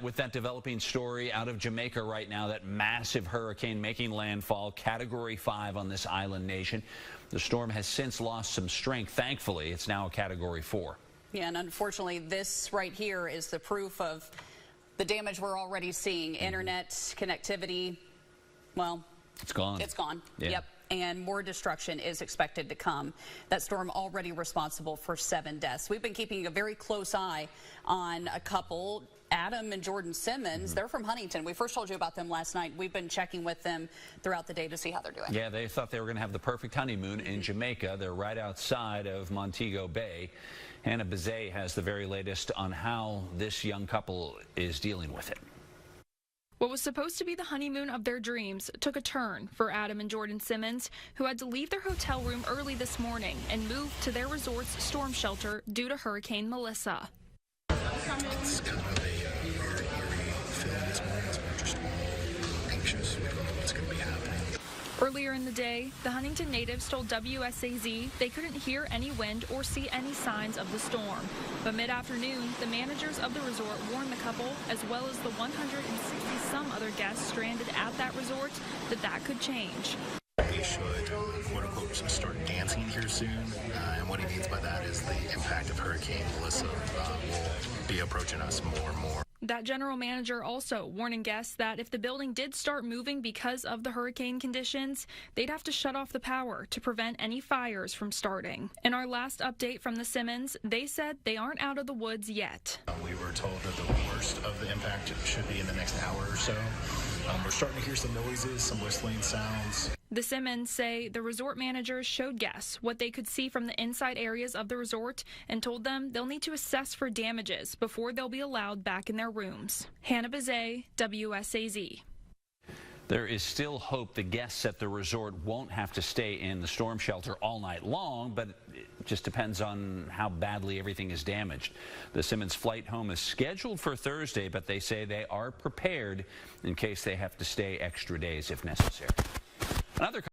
With that developing story out of Jamaica right now, that massive hurricane making landfall, Category 5 on this island nation. The storm has since lost some strength. Thankfully, it's now a Category 4. Yeah, and unfortunately, this right here is the proof of the damage we're already seeing. Internet connectivity, well, it's gone. It's gone. Yeah. Yep. And more destruction is expected to come. That storm already responsible for 7 deaths. We've been keeping a very close eye on a couple, Adam and Jordan Simmons. They're from Huntington. We first told you about them last night. We've been checking with them throughout the day to see how they're doing. Yeah, they thought they were going to have the perfect honeymoon in Jamaica. They're right outside of Montego Bay. Hannah Bezay has the very latest on how this young couple is dealing with it. What was supposed to be the honeymoon of their dreams took a turn for Adam and Jordan Simmons, who had to leave their hotel room early this morning and move to their resort's storm shelter due to Hurricane Melissa. It's kind of a very eerie feeling this morning, so we're just all anxious. We don't know what's going to be happening. Earlier in the day, the Huntington natives told WSAZ they couldn't hear any wind or see any signs of the storm. But mid-afternoon, the managers of the resort warned the couple, as well as the 160-some other guests stranded at that resort, that that could change. We should, quote-unquote, start dancing here soon. And what he means by that is the impact of Hurricane Melissa will be approaching us more and more. That general manager also warning guests that if the building did start moving because of the hurricane conditions, they'd have to shut off the power to prevent any fires from starting. In our last update from the Simmons, they said they aren't out of the woods yet. We were told that the worst of the impact should be in the next hour or so. We're starting to hear some noises, some whistling sounds. The Simmons say the resort managers showed guests what they could see from the inside areas of the resort and told them they'll need to assess for damages before they'll be allowed back in their rooms. Hannah Bezay, WSAZ. There is still hope the guests at the resort won't have to stay in the storm shelter all night long, but it just depends on how badly everything is damaged. The Simmons flight home is scheduled for Thursday, but they say they are prepared in case they have to stay extra days if necessary. Another